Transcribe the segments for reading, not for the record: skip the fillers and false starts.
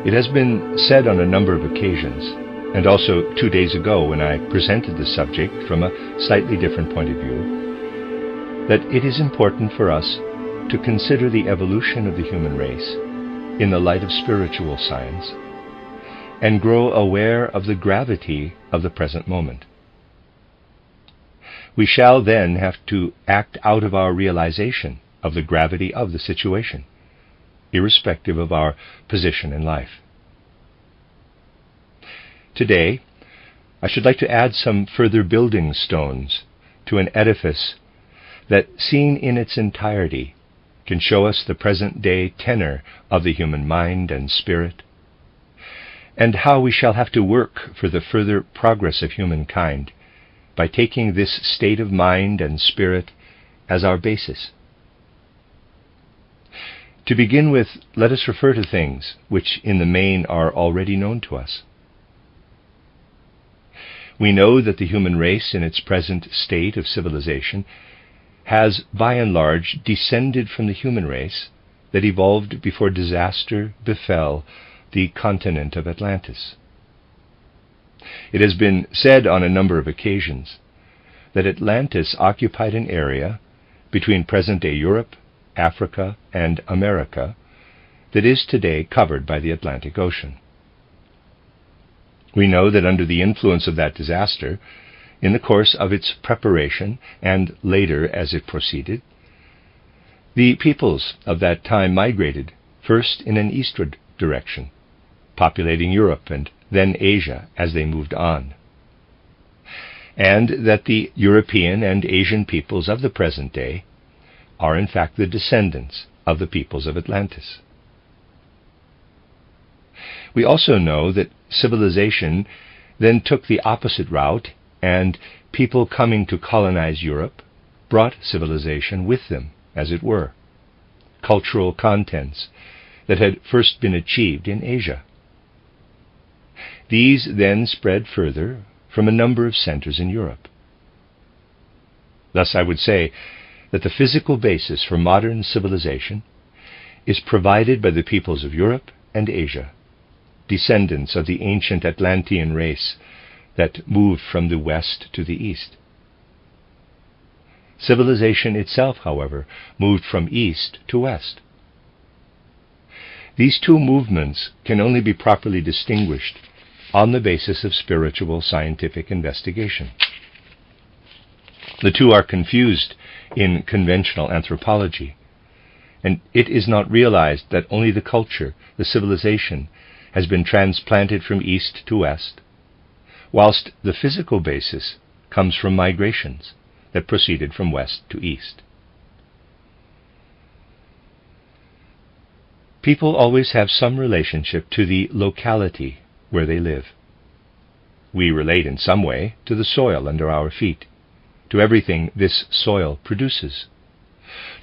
It has been said on a number of occasions, and also 2 days ago when I presented the subject from a slightly different point of view, that it is important for us to consider the evolution of the human race in the light of spiritual science and grow aware of the gravity of the present moment. We shall then have to act out of our realization of the gravity of the situation, irrespective of our position in life. Today, I should like to add some further building stones to an edifice that, seen in its entirety, can show us the present-day tenor of the human mind and spirit, and how we shall have to work for the further progress of humankind by taking this state of mind and spirit as our basis. To begin with, let us refer to things which in the main are already known to us. We know that the human race in its present state of civilization has, by and large, descended from the human race that evolved before disaster befell the continent of Atlantis. It has been said on a number of occasions that Atlantis occupied an area between present-day Europe, Africa, and America that is today covered by the Atlantic Ocean. We know that under the influence of that disaster, in the course of its preparation and later as it proceeded, the peoples of that time migrated first in an eastward direction, populating Europe and then Asia as they moved on, and that the European and Asian peoples of the present day are in fact the descendants of the peoples of Atlantis. We also know that civilization then took the opposite route, and people coming to colonize Europe brought civilization with them, as it were, cultural contents that had first been achieved in Asia. These then spread further from a number of centers in Europe. Thus I would say that the physical basis for modern civilization is provided by the peoples of Europe and Asia, descendants of the ancient Atlantean race that moved from the west to the east. Civilization itself, however, moved from east to west. These two movements can only be properly distinguished on the basis of spiritual scientific investigation. The two are confused in conventional anthropology, and it is not realized that only the culture, the civilization, has been transplanted from east to west, whilst the physical basis comes from migrations that proceeded from west to east. People always have some relationship to the locality where they live. We relate in some way to the soil under our feet, to everything this soil produces,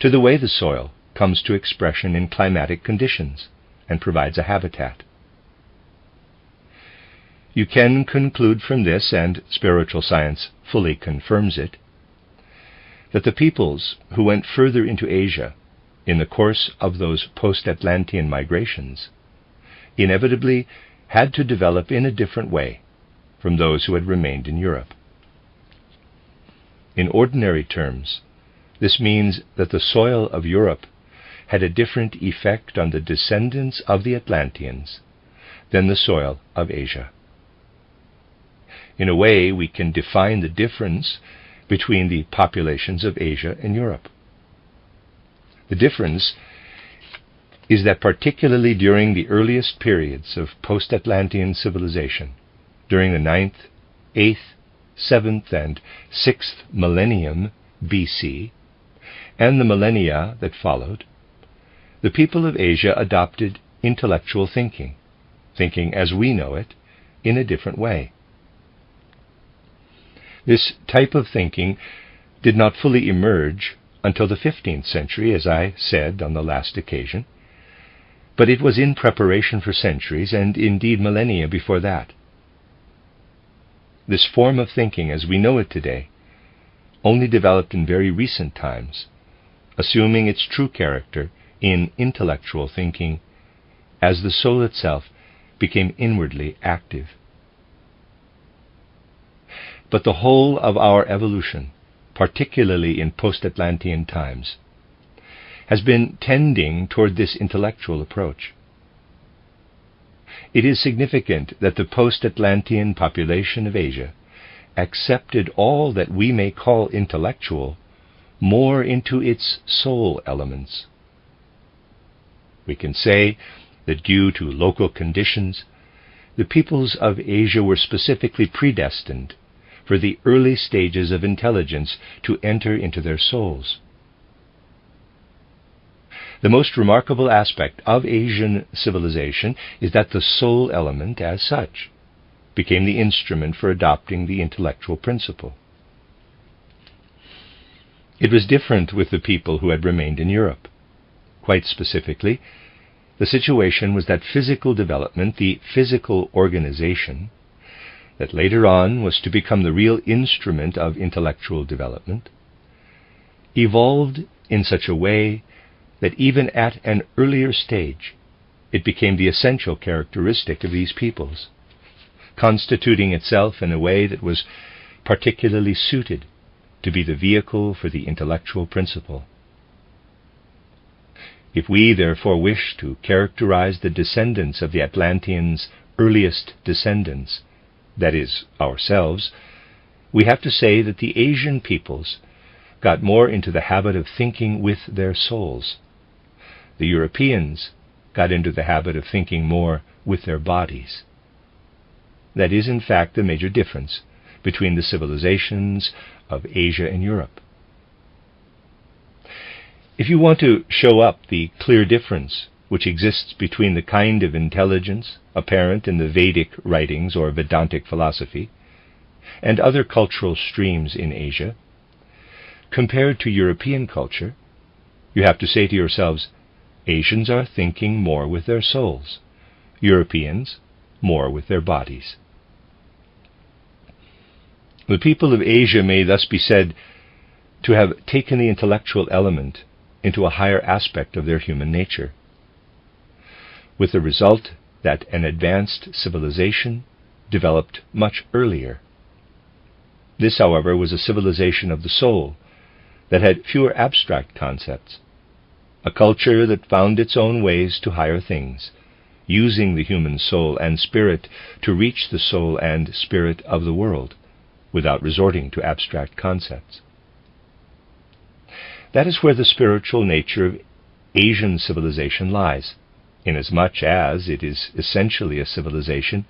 to the way the soil comes to expression in climatic conditions and provides a habitat. You can conclude from this, and spiritual science fully confirms it, that the peoples who went further into Asia in the course of those postAtlantean migrations inevitably had to develop in a different way from those who had remained in Europe. In ordinary terms, this means that the soil of Europe had a different effect on the descendants of the Atlanteans than the soil of Asia. In a way, we can define the difference between the populations of Asia and Europe. The difference is that particularly during the earliest periods of post-Atlantean civilization, during the 9th, 8th, 7th, and 6th millennium BC, and the millennia that followed, the people of Asia adopted intellectual thinking as we know it, in a different way. This type of thinking did not fully emerge until the 15th century, as I said on the last occasion, but it was in preparation for centuries and indeed millennia before that. This form of thinking as we know it today only developed in very recent times, assuming its true character in intellectual thinking as the soul itself became inwardly active. But the whole of our evolution, particularly in postAtlantean times, has been tending toward this intellectual approach. It is significant that the postAtlantean population of Asia accepted all that we may call intellectual more into its soul elements. We can say that due to local conditions, the peoples of Asia were specifically predestined for the early stages of intelligence to enter into their souls. The most remarkable aspect of Asian civilization is that the soul element, as such, became the instrument for adopting the intellectual principle. It was different with the people who had remained in Europe. Quite specifically, the situation was that physical development, the physical organization, that later on was to become the real instrument of intellectual development, evolved in such a way that even at an earlier stage it became the essential characteristic of these peoples, constituting itself in a way that was particularly suited to be the vehicle for the intellectual principle. If we therefore wish to characterize the descendants of the Atlanteans' earliest descendants, that is, ourselves, we have to say that the Asian peoples got more into the habit of thinking with their souls. The Europeans got into the habit of thinking more with their bodies. That is, in fact, the major difference between the civilizations of Asia and Europe. If you want to show up the clear difference which exists between the kind of intelligence apparent in the Vedic writings or Vedantic philosophy and other cultural streams in Asia, compared to European culture, you have to say to yourselves, Asians are thinking more with their souls, Europeans more with their bodies. The people of Asia may thus be said to have taken the intellectual element into a higher aspect of their human nature, with the result that an advanced civilization developed much earlier. This, however, was a civilization of the soul that had fewer abstract concepts, a culture that found its own ways to higher things, using the human soul and spirit to reach the soul and spirit of the world, without resorting to abstract concepts. That is where the spiritual nature of Asian civilization lies, inasmuch as it is essentially a civilization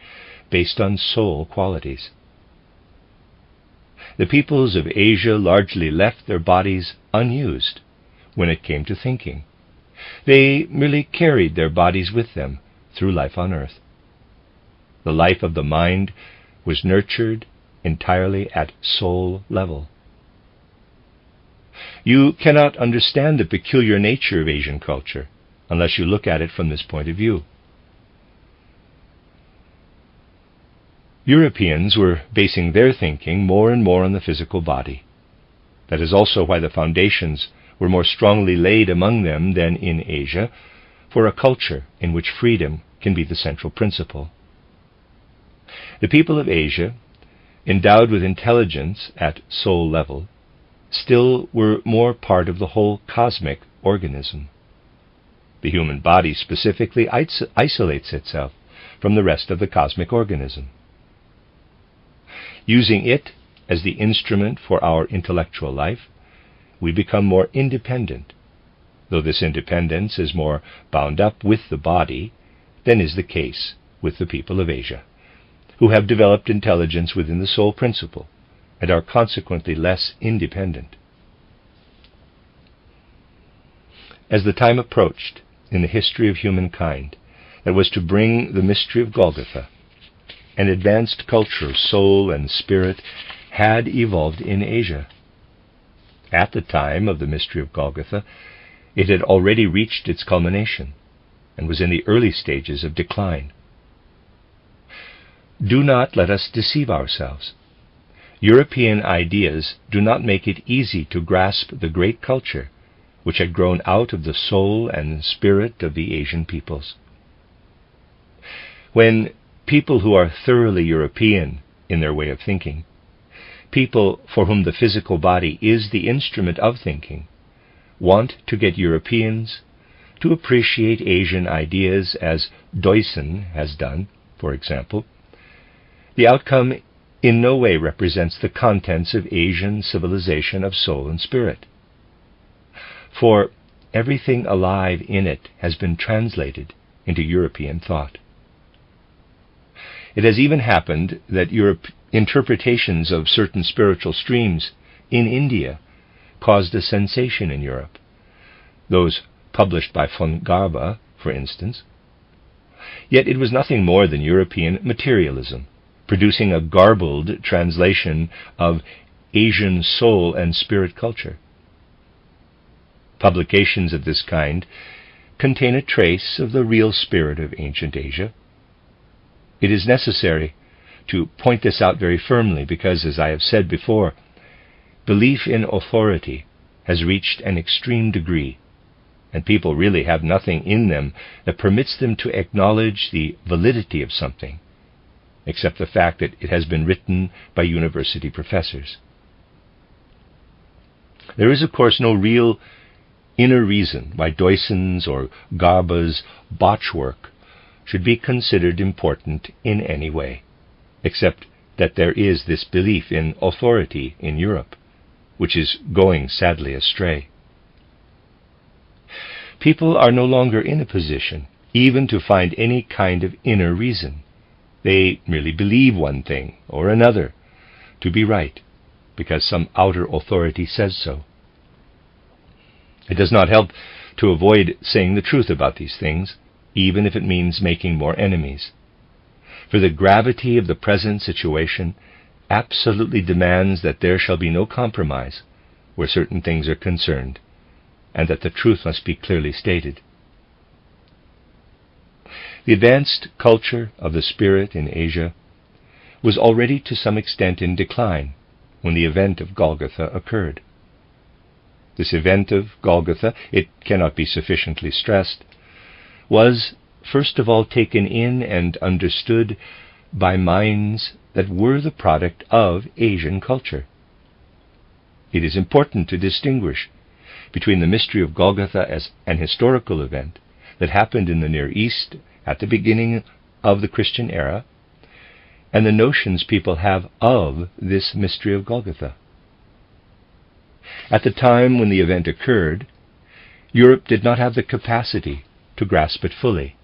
based on soul qualities. The peoples of Asia largely left their bodies unused when it came to thinking. They merely carried their bodies with them through life on earth. The life of the mind was nurtured entirely at soul level. You cannot understand the peculiar nature of Asian culture unless you look at it from this point of view. Europeans were basing their thinking more and more on the physical body. That is also why the foundations were more strongly laid among them than in Asia, for a culture in which freedom can be the central principle. The people of Asia, endowed with intelligence at soul level, still were more part of the whole cosmic organism. The human body specifically isolates itself from the rest of the cosmic organism. Using it as the instrument for our intellectual life, we become more independent, though this independence is more bound up with the body than is the case with the people of Asia, who have developed intelligence within the soul principle and are consequently less independent. As the time approached in the history of humankind that was to bring the mystery of Golgotha, an advanced culture of soul and spirit had evolved in Asia. At the time of the mystery of Golgotha, it had already reached its culmination and was in the early stages of decline. Do not let us deceive ourselves. European ideas do not make it easy to grasp the great culture which had grown out of the soul and spirit of the Asian peoples. When people who are thoroughly European in their way of thinking, people for whom the physical body is the instrument of thinking, want to get Europeans to appreciate Asian ideas as Deussen has done, for example, the outcome in no way represents the contents of Asian civilization of soul and spirit. For everything alive in it has been translated into European thought. It has even happened that interpretations of certain spiritual streams in India caused a sensation in Europe. Those published by von Garbe, for instance. Yet it was nothing more than European materialism, producing a garbled translation of Asian soul and spirit culture. Publications of this kind contain a trace of the real spirit of ancient Asia. It is necessary to point this out very firmly because, as I have said before, belief in authority has reached an extreme degree, and people really have nothing in them that permits them to acknowledge the validity of something, except the fact that it has been written by university professors. There is, of course, no real inner reason why Deussen's or Garbe's botchwork should be considered important in any way, except that there is this belief in authority in Europe, which is going sadly astray. People are no longer in a position even to find any kind of inner reason. They merely believe one thing or another to be right, because some outer authority says so. It does not help to avoid saying the truth about these things, even if it means making more enemies. For the gravity of the present situation absolutely demands that there shall be no compromise where certain things are concerned, and that the truth must be clearly stated. The advanced culture of the spirit in Asia was already to some extent in decline when the event of Golgotha occurred. This event of Golgotha, it cannot be sufficiently stressed, was first of all taken in and understood by minds that were the product of Asian culture. It is important to distinguish between the mystery of Golgotha as an historical event that happened in the Near East at the beginning of the Christian era, and the notions people have of this mystery of Golgotha. At the time when the event occurred, Europe did not have the capacity to grasp it fully,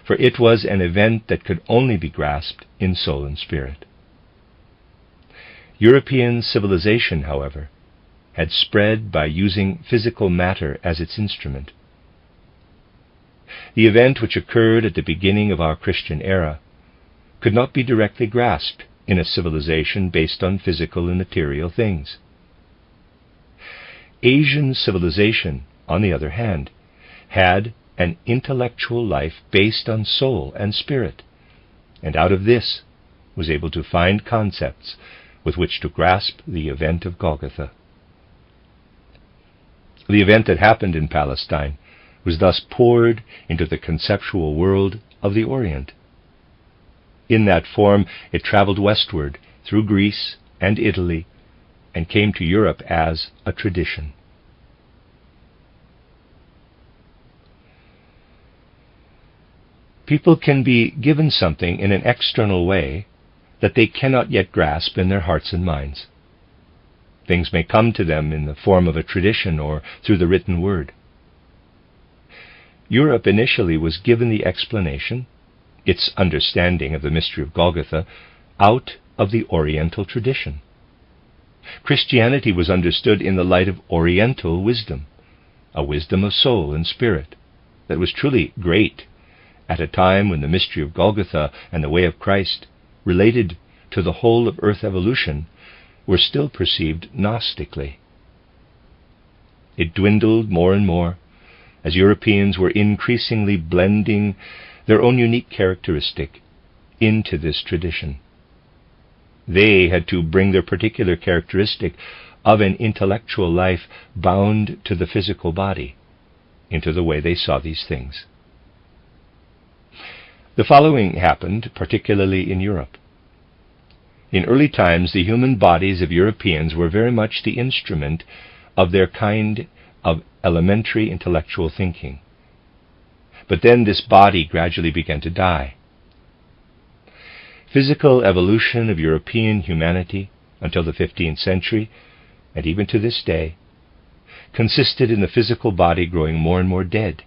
for it was an event that could only be grasped in soul and spirit. European civilization, however, had spread by using physical matter as its instrument. The event which occurred at the beginning of our Christian era could not be directly grasped in a civilization based on physical and material things. Asian civilization, on the other hand, had an intellectual life based on soul and spirit, and out of this was able to find concepts with which to grasp the event of Golgotha. The event that happened in Palestine was thus poured into the conceptual world of the Orient. In that form it traveled westward through Greece and Italy and came to Europe as a tradition. People can be given something in an external way that they cannot yet grasp in their hearts and minds. Things may come to them in the form of a tradition or through the written word. Europe initially was given the explanation, its understanding of the mystery of Golgotha, out of the Oriental tradition. Christianity was understood in the light of Oriental wisdom, a wisdom of soul and spirit that was truly great at a time when the mystery of Golgotha and the way of Christ, related to the whole of earth evolution, were still perceived Gnostically. It dwindled more and more as Europeans were increasingly blending their own unique characteristic into this tradition. They had to bring their particular characteristic of an intellectual life bound to the physical body into the way they saw these things. The following happened particularly in Europe. In early times, the human bodies of Europeans were very much the instrument of their kind of elementary intellectual thinking. But then this body gradually began to die. Physical evolution of European humanity until the 15th century, and even to this day, consisted in the physical body growing more and more dead.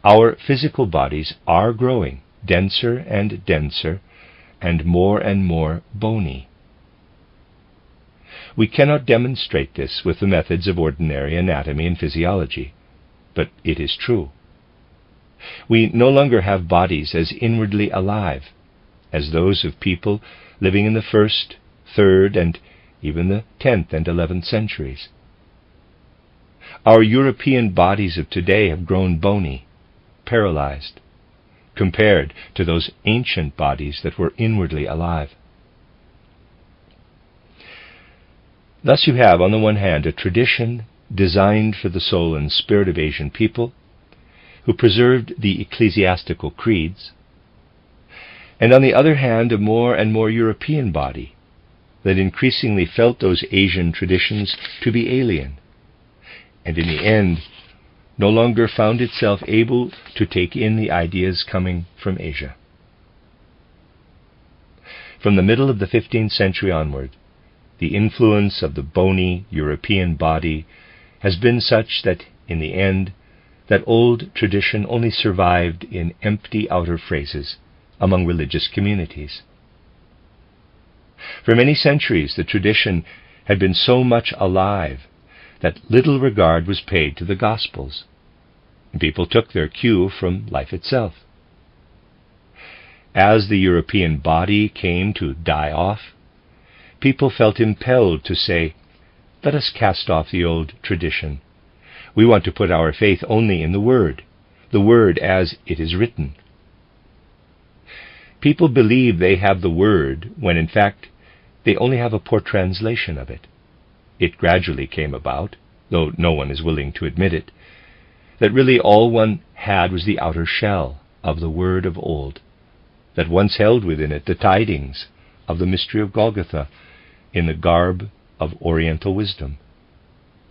Our physical bodies are growing denser and denser and more bony. We cannot demonstrate this with the methods of ordinary anatomy and physiology, but it is true. We no longer have bodies as inwardly alive as those of people living in the 1st, 3rd, and even the 10th and 11th centuries. Our European bodies of today have grown bony, paralyzed, compared to those ancient bodies that were inwardly alive. Thus you have, on the one hand, a tradition designed for the soul and spirit of Asian people, who preserved the ecclesiastical creeds, and on the other hand, a more and more European body that increasingly felt those Asian traditions to be alien, and in the end no longer found itself able to take in the ideas coming from Asia. From the middle of the 15th century onward, the influence of the bony European body has been such that, in the end, that old tradition only survived in empty outer phrases among religious communities. For many centuries, the tradition had been so much alive that little regard was paid to the Gospels, and people took their cue from life itself. As the European body came to die off, people felt impelled to say, "Let us cast off the old tradition. We want to put our faith only in the Word as it is written." People believe they have the Word when in fact they only have a poor translation of it. It gradually came about, though no one is willing to admit it, that really all one had was the outer shell of the Word of old, that once held within it the tidings of the mystery of Golgotha in the garb of Oriental wisdom,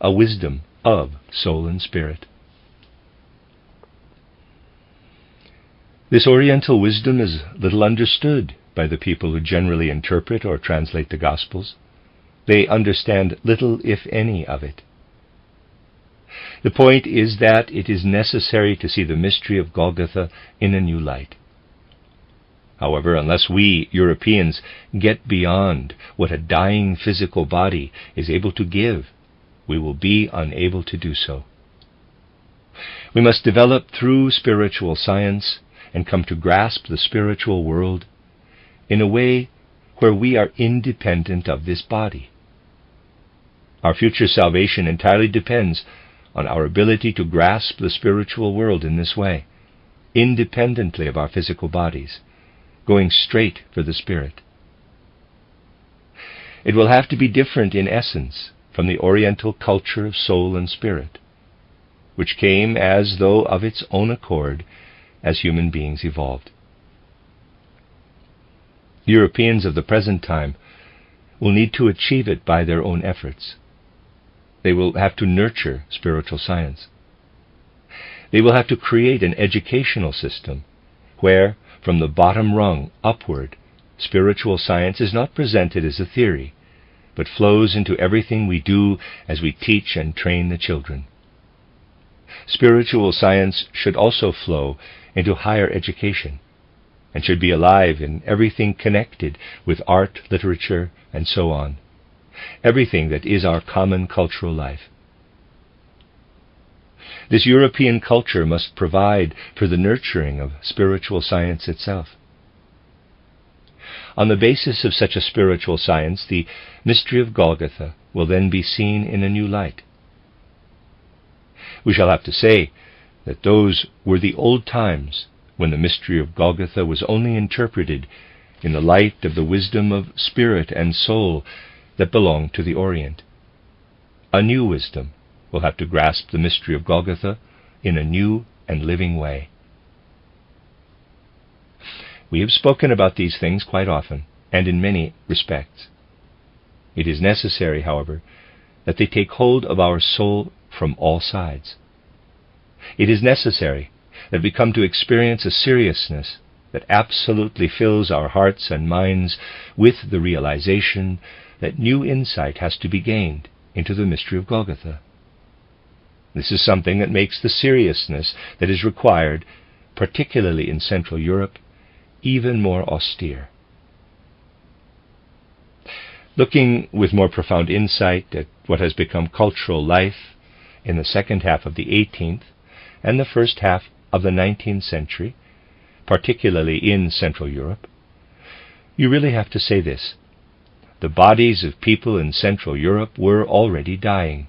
a wisdom of soul and spirit. This Oriental wisdom is little understood by the people who generally interpret or translate the Gospels. They understand little, if any, of it. The point is that it is necessary to see the mystery of Golgotha in a new light. However, unless we Europeans get beyond what a dying physical body is able to give, we will be unable to do so. We must develop through spiritual science and come to grasp the spiritual world in a way where we are independent of this body. Our future salvation entirely depends on our ability to grasp the spiritual world in this way, independently of our physical bodies, going straight for the Spirit. It will have to be different in essence from the Oriental culture of soul and spirit, which came as though of its own accord as human beings evolved. Europeans of the present time will need to achieve it by their own efforts. They will have to nurture spiritual science. They will have to create an educational system where, from the bottom rung upward, spiritual science is not presented as a theory, but flows into everything we do as we teach and train the children. Spiritual science should also flow into higher education, and should be alive in everything connected with art, literature, and so on, everything that is our common cultural life. This European culture must provide for the nurturing of spiritual science itself. On the basis of such a spiritual science, the mystery of Golgotha will then be seen in a new light. We shall have to say that those were the old times when the mystery of Golgotha was only interpreted in the light of the wisdom of spirit and soul that belonged to the Orient. A new wisdom will have to grasp the mystery of Golgotha in a new and living way. We have spoken about these things quite often, and in many respects. It is necessary, however, that they take hold of our soul from all sides. It is necessary that we come to experience a seriousness that absolutely fills our hearts and minds with the realization that new insight has to be gained into the mystery of Golgotha. This is something that makes the seriousness that is required, particularly in Central Europe, even more austere. Looking with more profound insight at what has become cultural life in the second half of the 18th and the first half of the 19th century, particularly in Central Europe, you really have to say this. The bodies of people in Central Europe were already dying,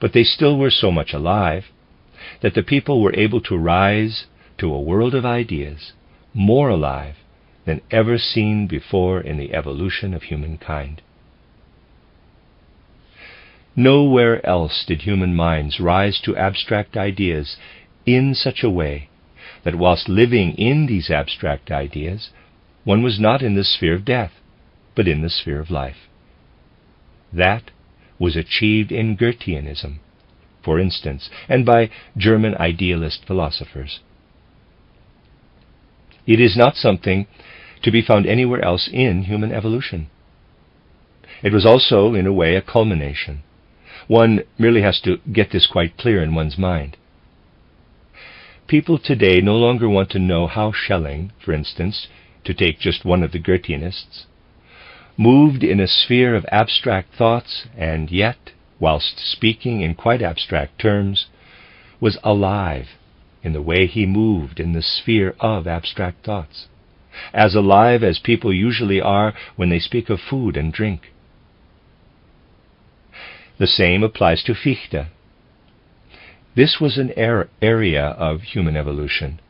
but they still were so much alive that the people were able to rise to a world of ideas more alive than ever seen before in the evolution of humankind. Nowhere else did human minds rise to abstract ideas in such a way that whilst living in these abstract ideas, one was not in the sphere of death, but in the sphere of life. That was achieved in Goetheanism, for instance, and by German idealist philosophers. It is not something to be found anywhere else in human evolution. It was also, in a way, a culmination. One merely has to get this quite clear in one's mind. People today no longer want to know how Schelling, for instance, to take just one of the Goetheanists, moved in a sphere of abstract thoughts and yet, whilst speaking in quite abstract terms, was alive in the way he moved in the sphere of abstract thoughts, as alive as people usually are when they speak of food and drink. The same applies to Fichte. This was an area of human evolution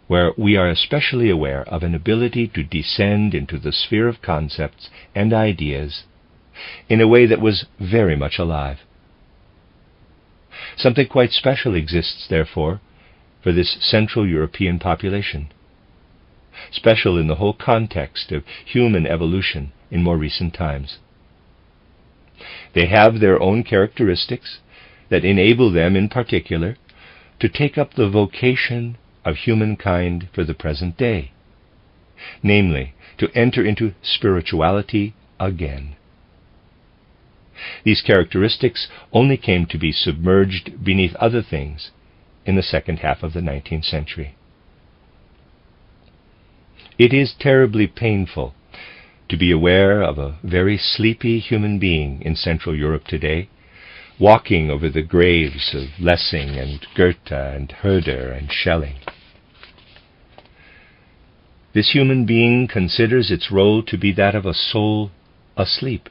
where we are especially aware of an ability to descend into the sphere of concepts and ideas in a way that was very much alive. Something quite special exists, therefore, for this Central European population, special in the whole context of human evolution in more recent times. They have their own characteristics that enable them, in particular, to take up the vocation of humankind for the present day, namely, to enter into spirituality again. These characteristics only came to be submerged beneath other things in the second half of the 19th century. It is terribly painful to be aware of a very sleepy human being in Central Europe today, walking over the graves of Lessing and Goethe and Herder and Schelling. This human being considers its role to be that of a soul asleep.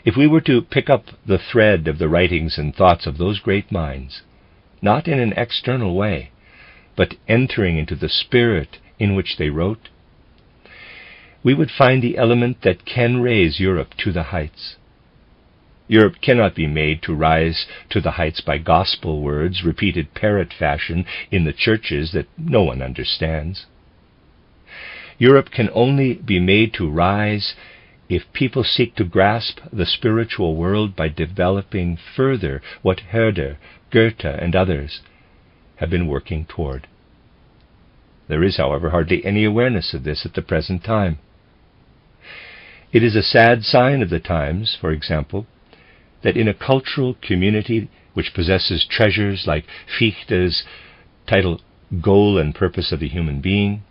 If we were to pick up the thread of the writings and thoughts of those great minds, not in an external way, but entering into the spirit in which they wrote, we would find the element that can raise Europe to the heights. Europe cannot be made to rise to the heights by gospel words repeated parrot fashion in the churches that no one understands. Europe can only be made to rise if people seek to grasp the spiritual world by developing further what Herder, Goethe, and others have been working toward. There is, however, hardly any awareness of this at the present time. It is a sad sign of the times, for example, that in a cultural community which possesses treasures like Fichte's title Goal and Purpose of the Human Being,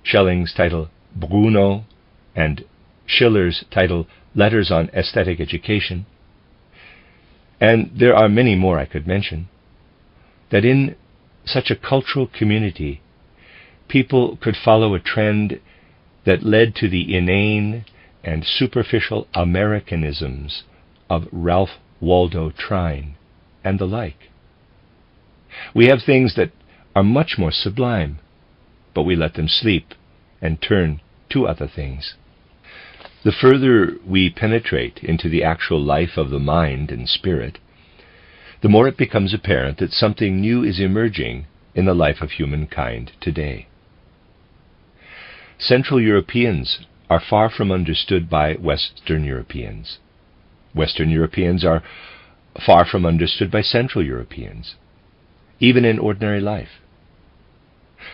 Schelling's title Bruno, and Schiller's title Letters on Aesthetic Education, and there are many more I could mention, that in such a cultural community people could follow a trend that led to the inane and superficial Americanisms of Ralph Waldo Trine and the like. We have things that are much more sublime, but we let them sleep and turn to other things. The further we penetrate into the actual life of the mind and spirit, the more it becomes apparent that something new is emerging in the life of humankind today. Central Europeans are far from understood by Western Europeans. Western Europeans are far from understood by Central Europeans, even in ordinary life.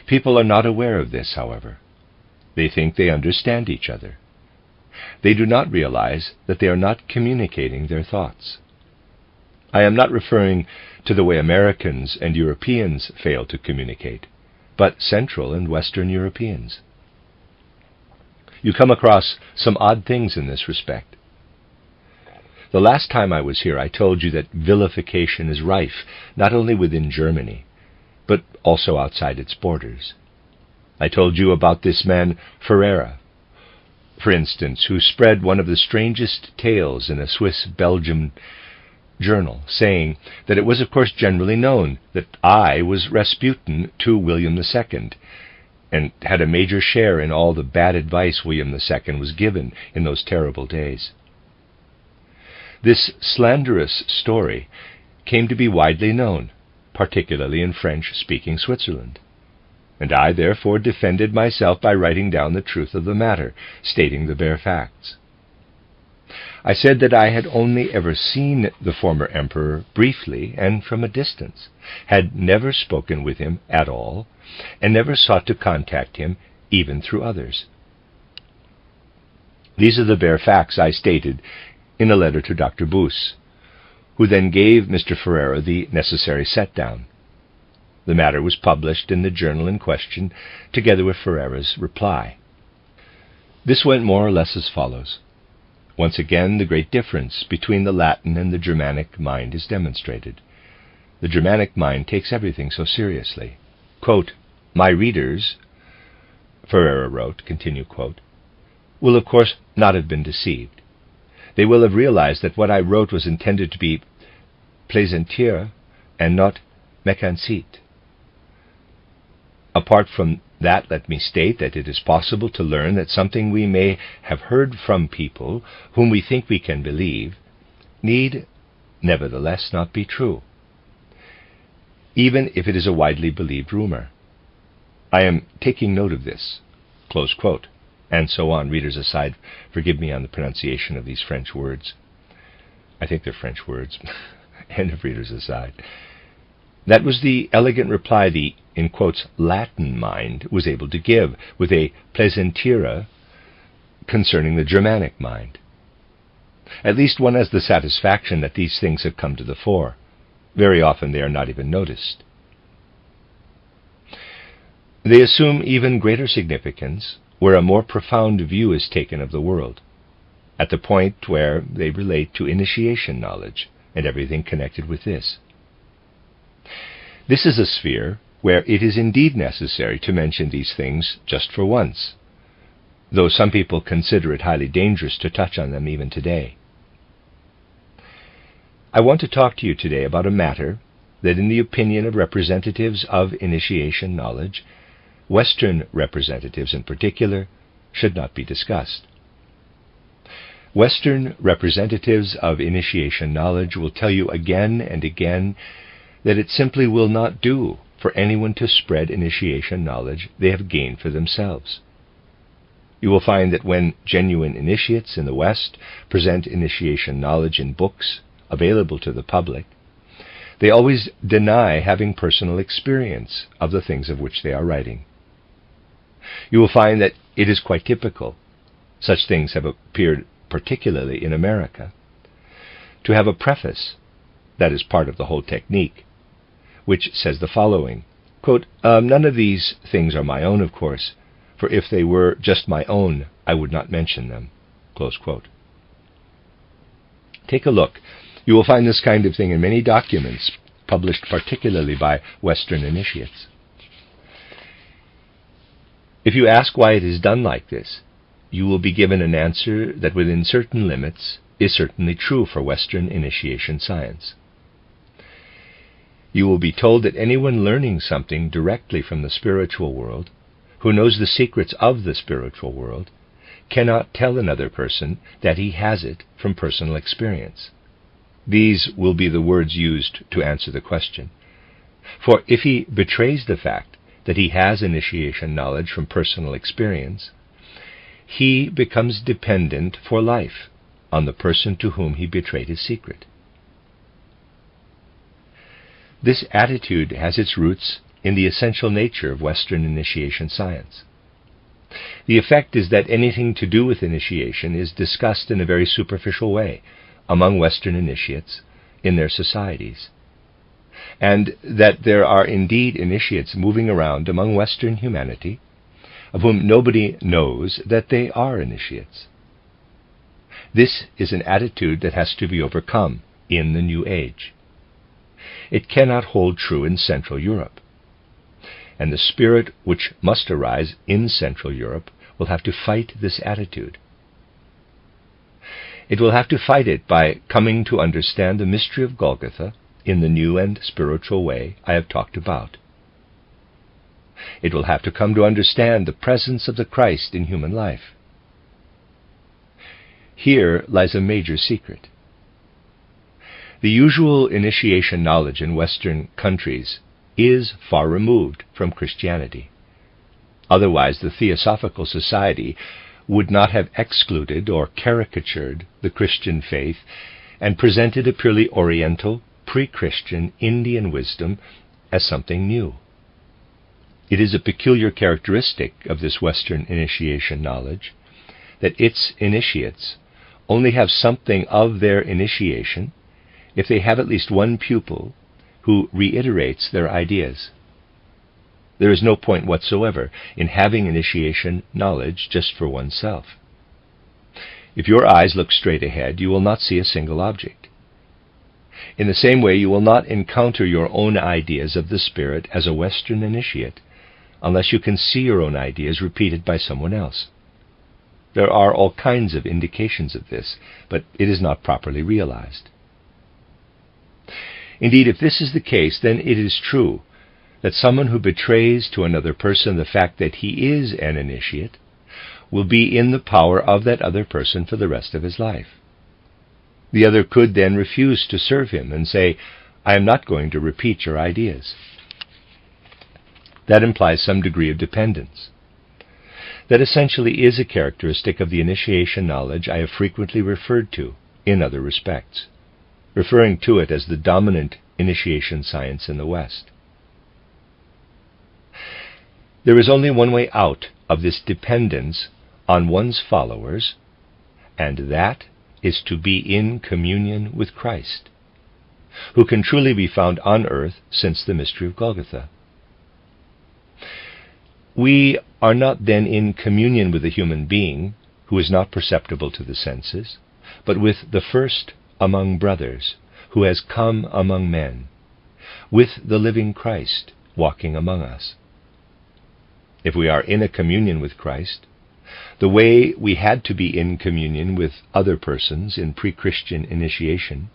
People are not aware of this, however. They think they understand each other. They do not realize that they are not communicating their thoughts. I am not referring to the way Americans and Europeans fail to communicate, but Central and Western Europeans. You come across some odd things in this respect. The last time I was here, I told you that vilification is rife, not only within Germany, but also outside its borders. I told you about this man, Ferreira, for instance, who spread one of the strangest tales in a Swiss-Belgian journal, saying that it was of course generally known that I was Rasputin to William II, and had a major share in all the bad advice William II was given in those terrible days. This slanderous story came to be widely known, particularly in French-speaking Switzerland, and I therefore defended myself by writing down the truth of the matter, stating the bare facts. I said that I had only ever seen the former emperor briefly and from a distance, had never spoken with him at all, and never sought to contact him even through others. These are the bare facts I stated in a letter to Dr. Boos, who then gave Mr. Ferreira the necessary set-down. The matter was published in the journal in question, together with Ferreira's reply. This went more or less as follows. Once again, the great difference between the Latin and the Germanic mind is demonstrated. The Germanic mind takes everything so seriously. Quote, "My readers," Ferreira wrote, continue quote, "will of course not have been deceived. They will have realized that what I wrote was intended to be plaisanterie and not mécanique. Apart from that, let me state that it is possible to learn that something we may have heard from people whom we think we can believe need nevertheless not be true, even if it is a widely believed rumor. I am taking note of this," close quote, and so on. Readers aside, forgive me on the pronunciation of these French words. I think they're French words. End of readers aside. That was the elegant reply the, in quotes, Latin mind was able to give, with a plaisanterie concerning the Germanic mind. At least one has the satisfaction that these things have come to the fore. Very often they are not even noticed. They assume even greater significance where a more profound view is taken of the world, at the point where they relate to initiation knowledge and everything connected with this. This is a sphere where it is indeed necessary to mention these things just for once, though some people consider it highly dangerous to touch on them even today. I want to talk to you today about a matter that, in the opinion of representatives of initiation knowledge, Western representatives in particular, should not be discussed. Western representatives of initiation knowledge will tell you again and again that it simply will not do for anyone to spread initiation knowledge they have gained for themselves. You will find that when genuine initiates in the West present initiation knowledge in books available to the public, they always deny having personal experience of the things of which they are writing. You will find that it is quite typical, such things have appeared particularly in America, to have a preface that is part of the whole technique, which says the following, quote, "None of these things are my own, of course, for if they were just my own, I would not mention them," close quote. Take a look. You will find this kind of thing in many documents published particularly by Western initiates. If you ask why it is done like this, you will be given an answer that within certain limits is certainly true for Western initiation science. You will be told that anyone learning something directly from the spiritual world, who knows the secrets of the spiritual world, cannot tell another person that he has it from personal experience. These will be the words used to answer the question. For if he betrays the fact that he has initiation knowledge from personal experience, he becomes dependent for life on the person to whom he betrayed his secret. This attitude has its roots in the essential nature of Western initiation science. The effect is that anything to do with initiation is discussed in a very superficial way among Western initiates in their societies, and that there are indeed initiates moving around among Western humanity of whom nobody knows that they are initiates. This is an attitude that has to be overcome in the New Age. It cannot hold true in Central Europe, and the spirit which must arise in Central Europe will have to fight this attitude. It will have to fight it by coming to understand the mystery of Golgotha in the new and spiritual way I have talked about. It will have to come to understand the presence of the Christ in human life. Here lies a major secret. The usual initiation knowledge in Western countries is far removed from Christianity. Otherwise, the Theosophical Society would not have excluded or caricatured the Christian faith and presented a purely Oriental, pre-Christian Indian wisdom as something new. It is a peculiar characteristic of this Western initiation knowledge that its initiates only have something of their initiation if they have at least one pupil who reiterates their ideas. There is no point whatsoever in having initiation knowledge just for oneself. If your eyes look straight ahead, you will not see a single object. In the same way, you will not encounter your own ideas of the Spirit as a Western initiate unless you can see your own ideas repeated by someone else. There are all kinds of indications of this, but it is not properly realized. Indeed, if this is the case, then it is true that someone who betrays to another person the fact that he is an initiate will be in the power of that other person for the rest of his life. The other could then refuse to serve him and say, "I am not going to repeat your ideas." That implies some degree of dependence. That essentially is a characteristic of the initiation knowledge I have frequently referred to in other respects, referring to it as the dominant initiation science in the West. There is only one way out of this dependence on one's followers, and that is to be in communion with Christ, who can truly be found on earth since the mystery of Golgotha. We are not then in communion with a human being who is not perceptible to the senses, but with the first among brothers who has come among men, with the living Christ walking among us. If we are in a communion with Christ, the way we had to be in communion with other persons in pre-Christian initiation,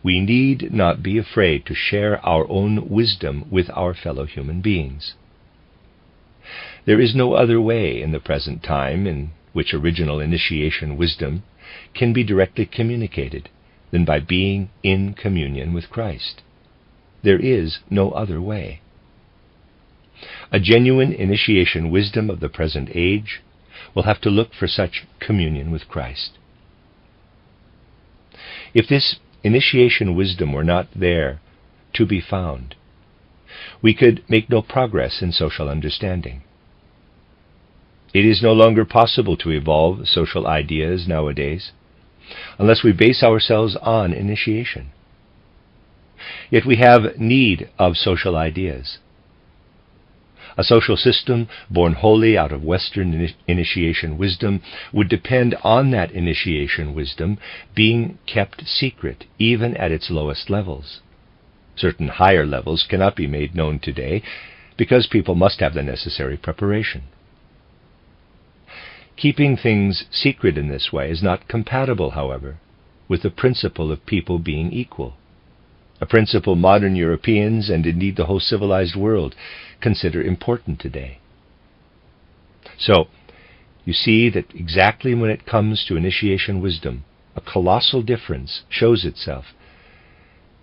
we need not be afraid to share our own wisdom with our fellow human beings. There is no other way in the present time in which original initiation wisdom can be directly communicated than by being in communion with Christ. There is no other way. A genuine initiation wisdom of the present age will have to look for such communion with Christ. If this initiation wisdom were not there to be found, we could make no progress in social understanding. It is no longer possible to evolve social ideas nowadays unless we base ourselves on initiation. Yet we have need of social ideas. A social system born wholly out of Western initiation wisdom would depend on that initiation wisdom being kept secret, even at its lowest levels. Certain higher levels cannot be made known today because people must have the necessary preparation. Keeping things secret in this way is not compatible, however, with the principle of people being equal, a principle modern Europeans, and indeed the whole civilized world, consider important today. So, you see that exactly when it comes to initiation wisdom, a colossal difference shows itself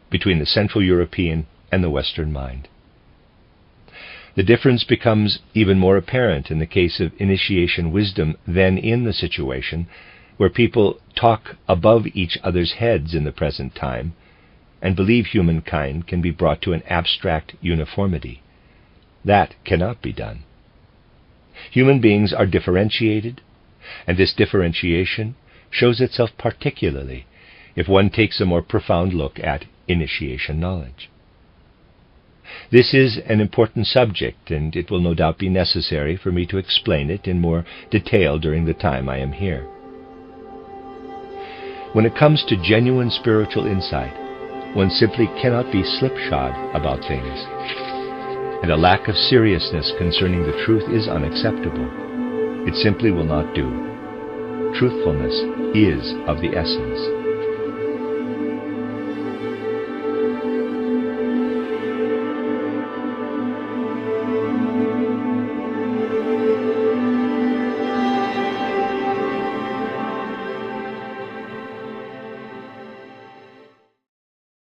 between the Central European and the Western mind. The difference becomes even more apparent in the case of initiation wisdom than in the situation where people talk above each other's heads in the present time and believe humankind can be brought to an abstract uniformity. That cannot be done. Human beings are differentiated, and this differentiation shows itself particularly if one takes a more profound look at initiation knowledge. This is an important subject, and it will no doubt be necessary for me to explain it in more detail during the time I am here. When it comes to genuine spiritual insight, one simply cannot be slipshod about things, and a lack of seriousness concerning the truth is unacceptable. It simply will not do. Truthfulness is of the essence.